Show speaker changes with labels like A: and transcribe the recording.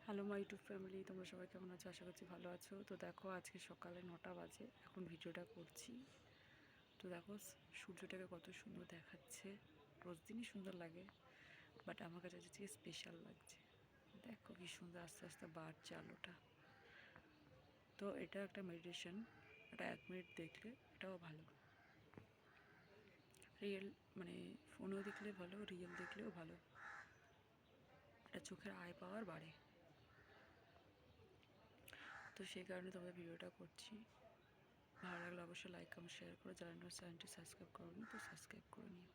A: Hello my YouTube family, তোমরা সবাই কেমন আছো? আশা করছি ভালো আছো। তো দেখো, আজকে সকালে 9টা বাজে, এখন ভিডিওটা করছি। তো দেখো সূর্যটাকে কত সুন্দর দেখাচ্ছে। রোজ দিনই সুন্দর লাগে, বাট আমার কাছে আজকে স্পেশাল লাগছে। দেখো কি সুন্দর আস্তে আস্তে বাড়ছে আলোটা। তো এটা একটা মেডিটেশন। এটা 1 মিনিট দেখলে এটাও ভালো। রিয়েল মানে ফোনেও দেখলে ভালো, রিয়েল দেখলেও ভালো। এটা চোখের আই পাওয়ার বাড়ে। তো সেই কারণে তোমাদের ভিডিওটা করছি। ভালো লাগলে অবশ্যই লাইক কমেন্ট শেয়ার করো। যারা চ্যানেলটি সাবস্ক্রাইব করোনি তো সাবস্ক্রাইব করে নিও।